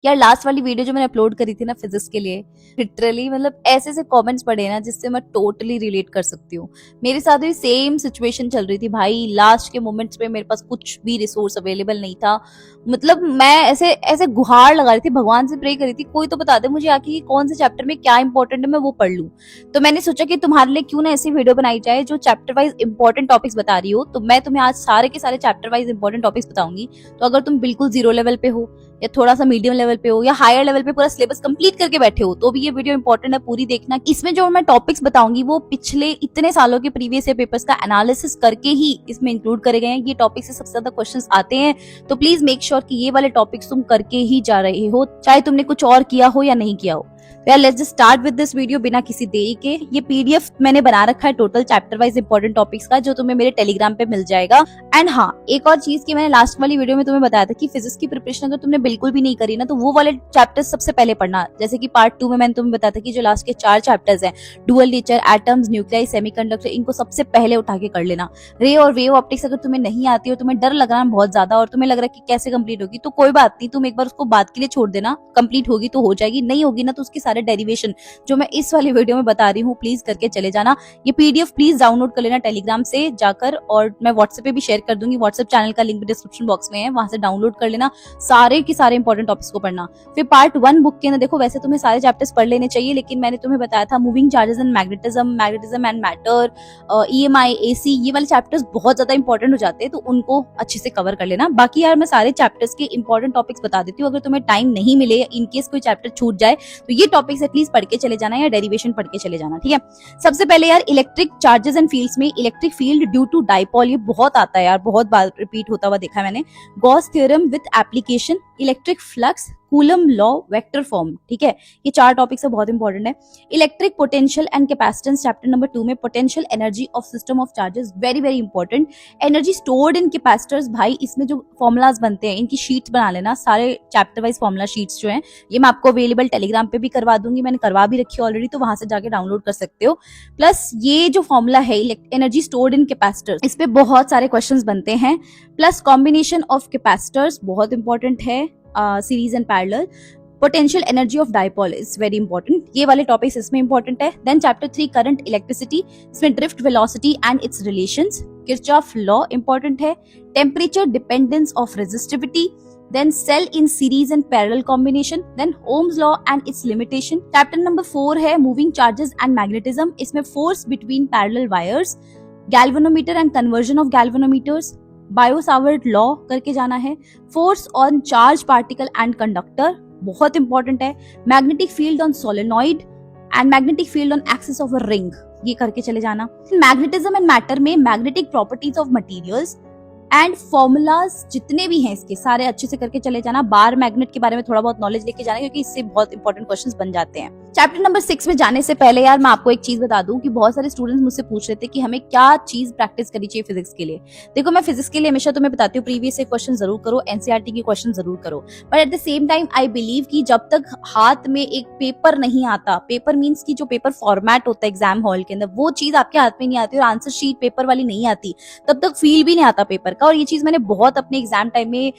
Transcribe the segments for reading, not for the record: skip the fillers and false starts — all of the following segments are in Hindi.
यार लास्ट वाली वीडियो जो मैंने अपलोड करी थी ना फिजिक्स के लिए, लिटरली मतलब ऐसे ऐसे कमेंट्स पड़े ना जिससे मैं टोटली रिलेट कर सकती हूँ। मेरे साथ भी सेम सिचुएशन चल रही थी भाई। लास्ट के मोमेंट्स पे मेरे पास कुछ भी रिसोर्स अवेलेबल नहीं था। मतलब मैं ऐसे ऐसे गुहार लगा रही थी, भगवान से प्रे करी थी कोई तो बता दे मुझे आके कि कौन से चैप्टर में क्या इंपॉर्टेंट है, मैं वो पढ़ लूं। तो मैंने सोचा कि तुम्हारे लिए क्यों ना ऐसी वीडियो बनाई जाए जो चैप्टर वाइज इंपॉर्टेंट टॉपिक्स बता रही हो। तो मैं तुम्हें आज सारे के सारे चैप्टर वाइज इंपॉर्टेंट टॉपिक्स बताऊंगी। तो अगर तुम बिल्कुल जीरो लेवल पे हो या थोड़ा सा मीडियम लेवल पे हो या हायर लेवल पे पूरा सिलेबस कंप्लीट करके बैठे हो तो भी ये वीडियो इंपॉर्टेंट है, पूरी देखना। इसमें जो मैं टॉपिक्स बताऊंगी वो पिछले इतने सालों के प्रीवियस ईयर पेपर्स का एनालिसिस करके ही इसमें इंक्लूड करे गए हैं। ये टॉपिक से सबसे ज्यादा क्वेश्चंस आते हैं, तो प्लीज मेक श्योर कि ये वाले टॉपिक्स तुम करके ही जा रहे हो, चाहे तुमने कुछ और किया हो या नहीं किया हो। Let's just start with this video बिना किसी देरी के। ये पीडीएफ मैंने बना रखा है total chapter wise important topics का, जो तुम्हें मेरे टेलीग्राम पे मिल जाएगा। एंड हाँ, एक और चीज की मैंने लास्ट वाली वीडियो में तुम्हें बताया था कि फिजिक्स की प्रिपरेशन अगर तुमने बिल्कुल भी नहीं करी ना तो वो वाले चैप्टर्स सबसे पहले पढ़ना। जैसे कि पार्ट 2 में मैंने तुम्हें बताया था कि जो लास्ट के 4 चैप्टर्स हैं, dual nature, atoms, nuclei, semiconductor, इनको सबसे पहले उठा के कर लेना। रे और वेव ऑप्टिक्स अगर तुम्हें नहीं आती हो, तुम्हें डर लग रहा है बहुत ज्यादा और तुम्हें लग रहा है कि कैसे कंप्लीट होगी, तो कोई बात नहीं, तुम एक बार उसको बात के लिए छोड़ देना। कंप्लीट होगी तो हो जाएगी, नहीं होगी ना तो उसके सारे डेरिवेशन जो मैं इस वाली वीडियो में बता रही हूँ प्लीज करके चले जाना। ये पीडीएफ प्लीज डाउनलोड कर लेना टेलीग्राम से जाकर, और मैं व्हाट्सएप पे भी शेयर कर दूंगी। व्हाट्सएप चैनल का लिंक डिस्क्रिप्शन बॉक्स में है, वहां से डाउनलोड कर लेना। सारे के सारे इंपॉर्टेंट टॉपिक्स को पढ़ना। फिर पार्ट 1 बुक के अंदर देखो, वैसे तुम्हें सारे चैप्टर्स पढ़ लेने चाहिए, लेकिन मैंने तुम्हें बताया था moving charges and magnetism, magnetism and matter, EMI, AC, ये वाले चैप्टर्स बहुत ज्यादा इंपॉर्टेंट हो जाते हैं, तो उनको अच्छे से कवर कर लेना। बाकी यार मैं सारे चैप्टर्स के इंपॉर्टेंट टॉपिक्स बता देती हूँ, अगर तुम्हें टाइम नहीं मिले या इनकेस कोई चैप्टर छूट जाए तो ये टॉपिक्स एटलीस्ट पढ़ के चले जाना या डेरिवेशन पढ़ के चले जाना, ठीक है। सबसे पहले यार इलेक्ट्रिक चार्जेस एंड फील्ड्स में electric field due to dipole, ये बहुत आता है यार, बहुत बार रिपीट होता हुआ देखा है मैंने। Gauss theorem with application, electric flux, coulomb law, vector form, ठीक है। ये 4 टॉपिक्स से बहुत इंपॉर्टेंट है। Electric potential and capacitance chapter number 2 में potential energy of system of charges, very very important. Energy stored in capacitors, भाई इसमें जो फॉर्मुलाज बनते हैं इनकी शीट्स बना लेना, सारे चैप्टर वाइज फॉर्मुला शीट्स जो हैं ये मैं आपको अवेलेबल टेलीग्राम पे भी करवा दूंगी, मैंने करवा भी रखी है ऑलरेडी, तो वहां से जाके डाउनलोड कर सकते हो। प्लस ये जो फॉर्मुला है एनर्जी स्टोर्ड इन कैपेसिटर्स, इस पे बहुत सारे क्वेश्चंस बनते हैं। प्लस कॉम्बिनेशन ऑफ कैपेसिटर्स बहुत इंपॉर्टेंट है, series and parallel. Potential energy of dipole is very important, ये वाले टॉपिक्स इसमें इंपॉर्टेंट है। देन चैप्टर 3 करंट इलेक्ट्रिसिटी, इसमें drift velocity and its relations, Kirchhoff law important है। Temperature dependence of resistivity, then cell in series and parallel combination, then Ohm's law and its limitation. Chapter number 4 है moving charges and magnetism, इसमें force between parallel wires, galvanometer and conversion of galvanometers, Biot-Savart law करके जाना है। Force on charge particle and conductor बहुत इंपॉर्टेंट है। Magnetic field on solenoid and magnetic field on axis of a ring, ये करके चले जाना। मैग्नेटिज्म एंड मैटर में magnetic properties of materials and formulas जितने भी हैं इसके सारे अच्छे से करके चले जाना। बार मैग्नेट के बारे में थोड़ा बहुत नॉलेज लेके जाना, क्योंकि इससे बहुत इंपॉर्टेंट क्वेश्चंस बन जाते हैं। चैप्टर नंबर 6 में जाने से पहले यार मैं आपको एक चीज बता दूं कि बहुत सारे स्टूडेंट्स मुझसे पूछ रहे थे कि हमें क्या चीज प्रैक्टिस करनी चाहिए फिजिक्स के लिए। देखो मैं फिजिक्स के लिए हमेशा तुम्हें बताती हूँ प्रीवियस ईयर क्वेश्चन जरूर करो, एनसीईआरटी के क्वेश्चन जरूर करो, but at the same time I believe कि जब तक हाथ में एक पेपर नहीं आता, पेपर मीन्स की जो पेपर फॉर्मेट होता है एग्जाम हॉल के अंदर, वो चीज आपके हाथ में नहीं आती और आंसर शीट पेपर वाली नहीं आती, तब तक फील भी नहीं आता पेपर का। और ये चीज मैंने बहुत अपने एग्जाम टाइम में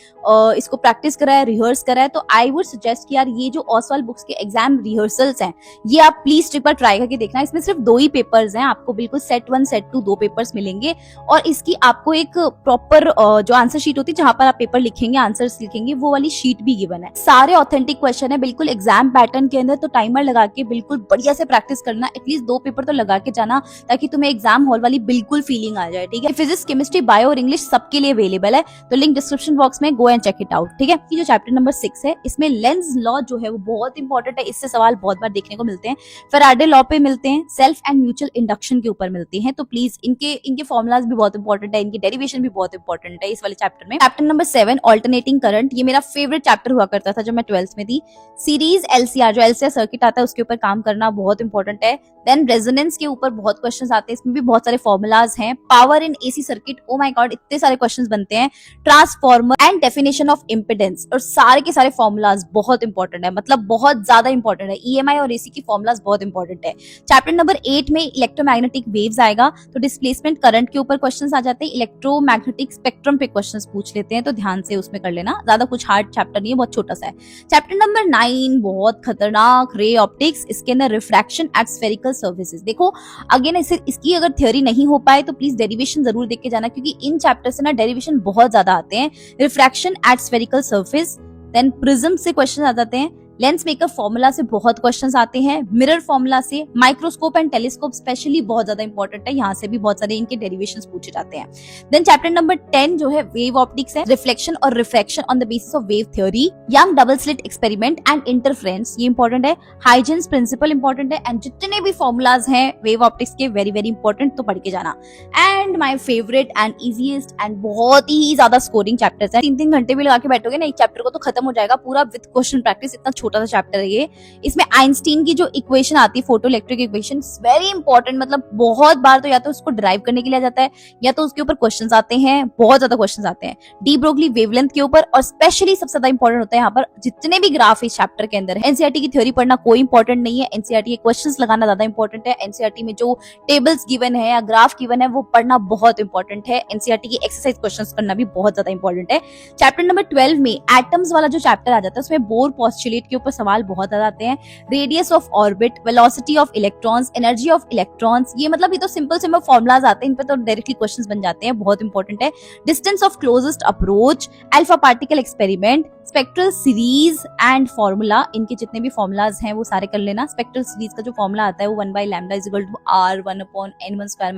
इसको प्रैक्टिस करा है, रिहर्स करा है। तो आई वुड सजेस्ट कि यार ये जो ऑसवाल बुक्स के एग्जाम रिहर्सल्स हैं ये आप प्लीज एक बार ट्राई करके देखना। इसमें सिर्फ 2 ही पेपर्स हैं, आपको बिल्कुल सेट 1 सेट 2 2 पेपर्स मिलेंगे, और इसकी आपको एक प्रॉपर जो आंसर शीट होती है जहां पर आप पेपर लिखेंगे, आंसर्स लिखेंगे, वो वाली शीट भी गिवन है। सारे ऑथेंटिक क्वेश्चन है बिल्कुल एग्जाम पैटर्न के अंदर, तो टाइमर लगा के बिल्कुल बढ़िया से प्रैक्टिस करना। एटलीस्ट 2 पेपर तो लगा के जाना ताकि तुम्हें एग्जाम हॉल वाली बिल्कुल फीलिंग आ जाए, ठीक है। फिजिक्स, केमिस्ट्री, बायो और इंग्लिश सबके लिए अवेलेबल है, तो लिंक डिस्क्रिप्शन बॉक्स में, go and check it out, ठीक है। जो चैप्टर नंबर 6 है इसमें लेंस लॉ जो है वो बहुत इंपॉर्टेंट है, इससे सवाल बहुत बार देखने को मिलते हैं। फैराडे लॉ पे मिलते हैं, सेल्फ एंड म्यूचुअल इंडक्शन के ऊपर मिलते हैं, तो प्लीज इनके फॉर्मुलाज भी बहुत इंपॉर्टेंट है, इनकी डेरिवेशन भी बहुत इंपॉर्टेंट है इस वाले चैप्टर में। चैप्टर नंबर 7 ऑल्टरनेटिंग करंट, ये मेरा फेवरेट चैप्टर हुआ करता था जब मैं 12th में थी। सीरीज एलसीआर, जो एलसीआर सर्किट आता है उसके ऊपर काम करना बहुत इंपॉर्टेंट है। देन रेजोनेंस के ऊपर बहुत क्वेश्चंस आते हैं, इसमें भी बहुत सारे फॉर्मुलाज हैं। Power in AC circuit, oh my God इतने सारे सारे क्वेश्चंस बनते हैं, transformer and definition of impedance, और सारे के सारे फॉर्मूलाज बहुत इंपॉर्टेंट है, मतलब बहुत ज्यादा इंपॉर्टेंट है। ईएमआई और एसी की फॉर्मूलाज बहुत इंपॉर्टेंट है। चैप्टर नंबर 8 में इलेक्ट्रोमैग्नेटिक वेव्स आएगा, तो डिस्प्लेसमेंट करंट के ऊपर क्वेश्चंस आ जाते हैं, इलेक्ट्रोमैग्नेटिक स्पेक्ट्रम पे क्वेश्चंस पूछ लेते हैं, तो ध्यान से उसमें कर लेना, ज्यादा कुछ हार्ड चैप्टर नहीं है, बहुत छोटा सा है। चैप्टर नंबर 9 बहुत खतरनाक, रे ऑप्टिक्स, इसके अंदर रिफ्रैक्शन एट स्फेरिकल सर्फेसेस। देखो अगेन इसकी अगर थ्योरी नहीं हो पाए तो प्लीज डेरिवेशन जरूर देख के जाना, क्योंकि इन चैप्टर से ना डेरिवेशन बहुत ज्यादा आते हैं। Refraction at spherical surface, then prism से क्वेश्चन आ जाते हैं, लेंस मेकर फॉर्मूला से बहुत क्वेश्चंस आते हैं, मिरर फॉर्मूला से, माइक्रोस्कोप एंड टेलीस्कोप स्पेशली बहुत ज्यादा इंपॉर्टेंट है, यहाँ से भी बहुत सारे इनके डेरिवेशंस पूछे जाते हैं। देन चैप्टर नंबर 10 जो है वेव ऑप्टिक्स है, रिफ्लेक्शन और refraction on the basis of wave theory, young double slit experiment and interference, ये इंपॉर्टेंट है। हाइजेंस प्रिंसिपल इंपॉर्टेंट है, एंड जितने भी फॉर्मूलाज हैं वेव ऑप्टिक्स के वेरी वेरी इंपॉर्टेंट, तो पढ़ के जाना। And my favourite and easiest and बहुत ही ज्यादा स्कोरिंग चैप्टर्स है, 3-3 घंटे भी लगा के बैठोगे ना एक चैप्टर को तो खत्म हो जाएगा पूरा विद क्वेश्चन प्रैक्टिस, इतना छोटा सा चैप्टर है ये। इसमें आइंस्टीन की जो इक्वेशन आती है, photo electric equation, very important, मतलब बहुत बार तो या तो उसको ड्राइव करने के लिए आ जाता है या तो उसके ऊपर क्वेश्चंस आते हैं, बहुत ज्यादा क्वेश्चंस आते हैं। डी ब्रोगली वेवलेंथ के ऊपर, और स्पेशली सबसे ज्यादा इंपॉर्टेंट होता है यहाँ पर जितने भी ग्राफ इस चैप्टर के अंदर है। एनसीईआरटी की थ्योरी पढ़ना कोई इंपॉर्टेंट नहीं है, एनसीईआरटी के क्वेश्चंस लगाना ज्यादा इंपॉर्टेंट है। एनसीईआरटी में जो टेबल्स गिवन है या ग्राफ गिवन है वो पढ़ना बहुत इंपॉर्टेंट है। एनसीईआरटी की एक्सरसाइज क्वेश्चंस करना भी बहुत ज्यादा इंपॉर्टेंट है। चैप्टर नंबर 12 में एटम्स वाला जो चैप्टर आ जाता है उसमें बोर पोस्टुलेट के ऊपर सवाल बहुत ज्यादा आते हैं, radius of orbit, velocity of electrons, energy of electrons, ये मतलब ये तो सिंपल सिंपल फॉर्मुलाज आते हैं, इन पे तो डायरेक्टली क्वेश्चंस बन जाते हैं, बहुत इंपॉर्टेंट है। Distance of closest approach, alpha particle experiment, spectral series and formula, इनके जितने भी फॉर्मुलाज हैं वो सारे कर लेना। स्पेक्ट्रल सीरीज का जो फॉर्मूला आता है वो 1/λ = r 1/n1²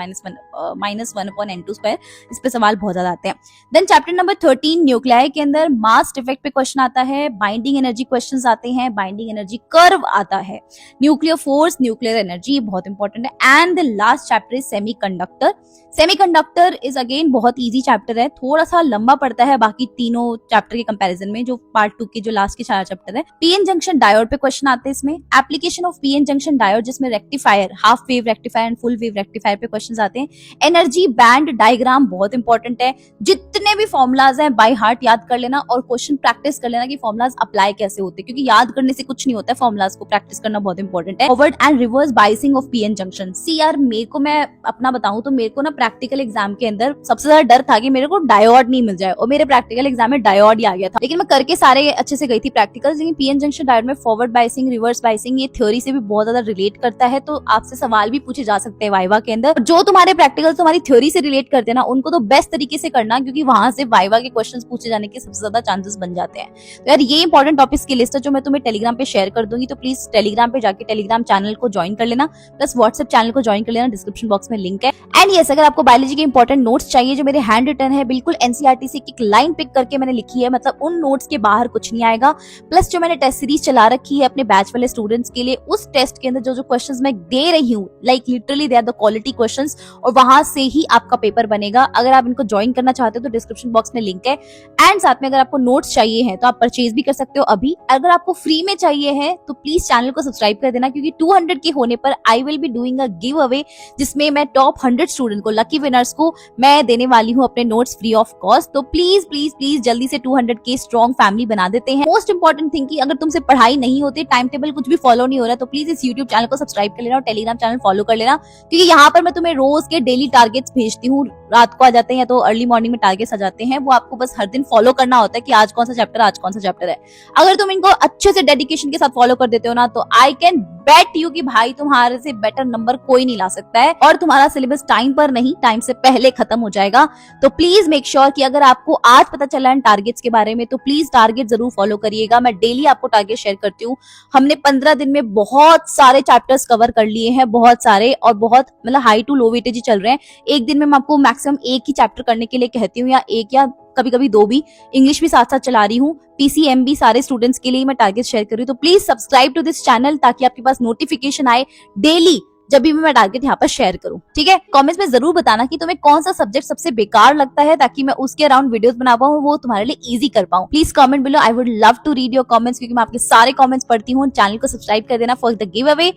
माइनस 1/n2², इस पे सवाल बहुत ज्यादा आते हैं। देन चैप्टर नंबर 13 न्यूक्लियाई के अंदर मास इफेक्ट पे क्वेश्चन आता है, बाइंडिंग एनर्जी क्वेश्चंस आते हैं, बाइंडिंग एनर्जी कर्व आता है, न्यूक्लियर फोर्स, न्यूक्लियर एनर्जी, बहुत इंपॉर्टेंट है। And the last chapter is semiconductor. Semiconductor is again बहुत इजी चैप्टर है, थोड़ा सा लंबा पड़ता है बाकी तीनों चैप्टर के कंपैरिजन में, जो पार्ट 2 के जो लास्ट के 4 चैप्टर है। पीएन जंक्शन डायोड पे क्वेश्चन आते हैं इसमें, application of PN junction diode जिसमें rectifier, half wave rectifier and full wave rectifier पे क्वेश्चन आते हैं। एनर्जी बैंड डायग्राम बहुत इंपॉर्टेंट है, जितने भी फॉर्मुलाज हैं बाय हार्ट याद कर लेना और क्वेश्चन प्रैक्टिस कर लेना कि फॉर्मुलाज अप्लाई कैसे होते हैं, क्योंकि याद करने से कुछ नहीं होता है, फॉर्मुलाज को प्रैक्टिस करना बहुत इंपॉर्टेंट है। Forward and reverse biasing of PN junction. See यार मेरे को, मैं अपना बताऊं तो मेरे को ना प्रैक्टिकल एग्जाम के अंदर सबसे ज्यादा डर था कि मेरे को डायोड नहीं मिल जाए, और मेरे प्रैक्टिकल एग्जाम में डायोड ही आ गया था, लेकिन मैं करके सारे अच्छे से गई थी प्रैक्टिकल। लेकिन पीएन जंक्शन डायोड में फॉरवर्ड बाइसिंग, रिवर्स बाइसिंग, ये थ्योरी से भी बहुत ज्यादा रिलेट करता है, तो आपसे सवाल भी पूछे जा सकते हैं वाइवा के अंदर। जो तुम्हारे प्रैक्टिकल तुम्हारी थ्योरी से रिलेट करते हैं ना, उनको तो बेस्ट तरीके से करना, क्योंकि वहां से वाइवा के क्वेश्चंस पूछे जाने के सबसे ज्यादा चांसेस बन जाते हैं। तो यार ये इंपॉर्टेंट टॉपिक्स की लिस्ट है जो मैं तुम्हें टेलीग्राम पे शेयर कर दूंगी, तो प्लीज टेलीग्राम पे जाके टेलीग्राम चैनल को ज्वाइन कर लेना, प्लस व्हाट्सएप चैनल को ज्वाइन कर लेना, डिस्क्रिप्शन बॉक्स में लिंक है। एंड यस, अगर आपको बायोलॉजी के इंपॉर्टेंट नोट्स चाहिए जो मेरे हैंड रिटन है, बिल्कुल एनसीईआरटी से एक लाइन पिक करके मैंने लिखी है, मतलब उन नोट्स के बाहर कुछ नहीं आएगा, प्लस जो मैंने टेस्ट सीरीज चला रखी है अपने बैच वाले स्टूडेंट्स के लिए, उस टेस्ट के अंदर जो जो क्वेश्चंस मैं दे रही हूँ, like literally they are the quality questions, और वहां से ही आपका पेपर बनेगा। अगर आप इनको ज्वाइन करना चाहते हो तो डिस्क्रिप्शन बॉक्स में लिंक है। एंड साथ में अगर आपको नोट्स चाहिए हैं तो आप परचेज भी कर सकते हो अभी। अगर आपको फ्री में चाहिए है तो प्लीज चैनल को सब्सक्राइब कर देना, क्योंकि 200 के होने पर I will be doing a give away, जिसमें मैं टॉप 100 स्टूडेंट को, लकी विनर्स को मैं देने वाली हूँ अपने नोट्स फ्री ऑफ कॉस्ट। तो प्लीज प्लीज प्लीज जल्दी से 200 के स्ट्रॉन्ग फैमिली बना देते हैं। मोस्ट इंपॉर्टेंट थिंग कि अगर तुमसे पढ़ाई नहीं होती, टाइम टेबल कुछ भी फॉलो नहीं हो रहा, तो प्लीज इस यूट्यूब चैनल को सब्सक्राइब कर लेना और टेलीग्राम चैनल फॉलो कर लेना, क्योंकि यहाँ पर मैं तुम्हें रोज के डेली टारगेट्स भेजती हूँ, रात को आ जाते हैं या तो अर्ली मॉर्निंग में टारगेट्स आ जाते हैं, वो आपको बस हर दिन फॉलो करना होता है कि आज कौन सा चैप्टर है। अगर तुम इनको अच्छे से डेडिकेशन के साथ फॉलो कर देते हो ना, तो आई कैन बेट यू कि भाई तुम्हारे से बेटर नंबर कोई नहीं ला सकता है, और तुम्हारा सिलेबस टाइम पर नहीं, टाइम से पहले खत्म हो जाएगा। तो प्लीज मेक श्योर कि अगर आपको आज पता चला है टारगेट्स के बारे में, तो प्लीज टारगेट जरूर फॉलो करिएगा। मैं डेली आपको टारगेट शेयर करती हूँ। हमने 15 दिन में बहुत सारे चैप्टर्स कवर कर लिए हैं, बहुत सारे, और बहुत मतलब हाई टू लो वेटेज ही चल रहे हैं। एक दिन में मैं आपको मैक्सिमम एक ही चैप्टर करने के लिए कहती हूँ, या एक या कभी कभी 2 भी। इंग्लिश भी साथ साथ चला रही हूँ, पीसीएम भी, सारे स्टूडेंट्स के लिए मैं टारगेट शेयर कर रही हूँ। तो please subscribe to this channel ताकि आपके पास नोटिफिकेशन आए डेली जब भी मैं टारगेट यहाँ पर शेयर करूँ, ठीक है। कमेंट्स में जरूर बताना कि तुम्हें कौन सा सब्जेक्ट सबसे बेकार लगता है, ताकि मैं उसके अराउंड वीडियोस बना पाऊँ, वो तुम्हारे लिए इजी कर पाऊँ। Please comment below, I would love to read your comments, क्योंकि मैं आपके सारे कमेंट्स पढ़ती हूँ। चैनल को सब्सक्राइब कर देना for the giveaway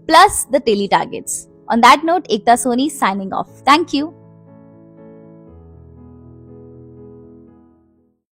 plus the daily targets. On that note, Ekta Soni signing off. Thank you.